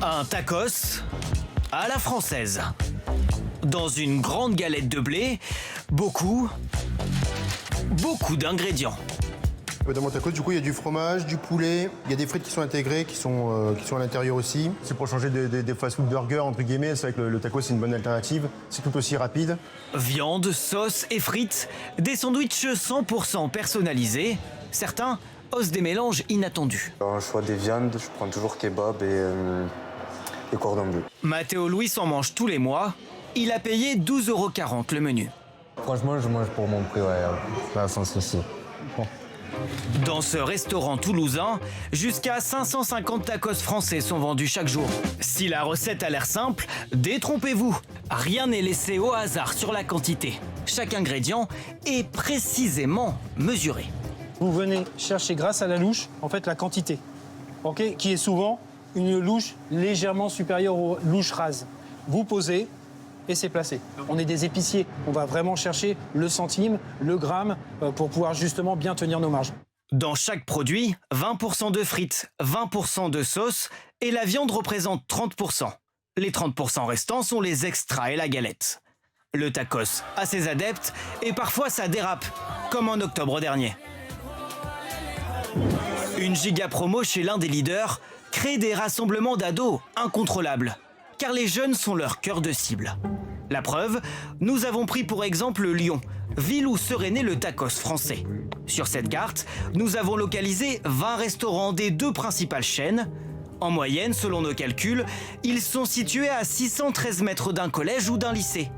Un tacos à la française. Dans une grande galette de blé, beaucoup d'ingrédients. Dans mon tacos, du coup, il y a du fromage, du poulet, il y a des frites qui sont intégrées, qui sont à l'intérieur aussi. C'est pour changer des fast-food burgers, entre guillemets. C'est vrai que le tacos, c'est une bonne alternative. C'est tout aussi rapide. Viande, sauce et frites, des sandwichs 100% personnalisés. Certains osent des mélanges inattendus. Alors, un choix des viandes, je prends toujours kebab et cordon bleu. Matteo Luis en mange tous les mois. Il a payé 12,40 € le menu. Franchement, je mange pour mon prix, ouais, là, sans souci. Bon. Dans ce restaurant toulousain, jusqu'à 550 tacos français sont vendus chaque jour. Si la recette a l'air simple, détrompez-vous. Rien n'est laissé au hasard sur la quantité. Chaque ingrédient est précisément mesuré. Vous venez chercher grâce à la louche, en fait, la quantité, okay, qui est souvent une louche légèrement supérieure aux louches rases. Vous posez et c'est placé. On est des épiciers, on va vraiment chercher le centime, le gramme, pour pouvoir justement bien tenir nos marges. Dans chaque produit, 20% de frites, 20% de sauce et la viande représente 30%. Les 30% restants sont les extras et la galette. Le tacos a ses adeptes et parfois ça dérape, comme en octobre dernier. Une giga promo chez l'un des leaders crée des rassemblements d'ados incontrôlables, car les jeunes sont leur cœur de cible. La preuve, nous avons pris pour exemple Lyon, ville où serait né le tacos français. Sur cette carte, nous avons localisé 20 restaurants des 2 principales chaînes. En moyenne, selon nos calculs, ils sont situés à 613 mètres d'un collège ou d'un lycée,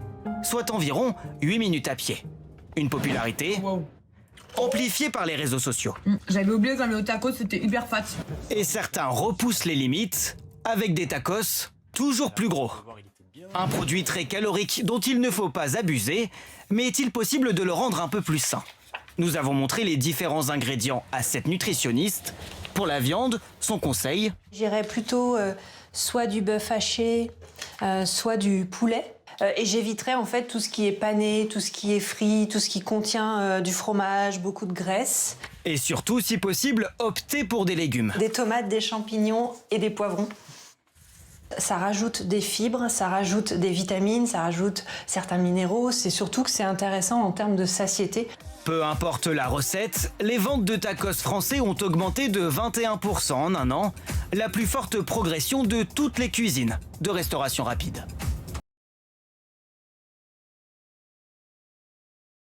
soit environ 8 minutes à pied. Une popularité amplifiée par les réseaux sociaux. J'avais oublié quand le tacos c'était hyper fat. Et certains repoussent les limites avec des tacos toujours plus gros. Un produit très calorique dont il ne faut pas abuser, mais est-il possible de le rendre un peu plus sain? Nous avons montré les différents ingrédients à cette nutritionniste. Pour la viande, son conseil: j'irais plutôt soit du bœuf haché, soit du poulet. Et j'éviterais en fait tout ce qui est pané, tout ce qui est frit, tout ce qui contient du fromage, beaucoup de graisse. Et surtout, si possible, optez pour des légumes. Des tomates, des champignons et des poivrons. Ça rajoute des fibres, ça rajoute des vitamines, ça rajoute certains minéraux. C'est surtout que c'est intéressant en termes de satiété. Peu importe la recette, les ventes de tacos français ont augmenté de 21% en un an, la plus forte progression de toutes les cuisines de restauration rapide.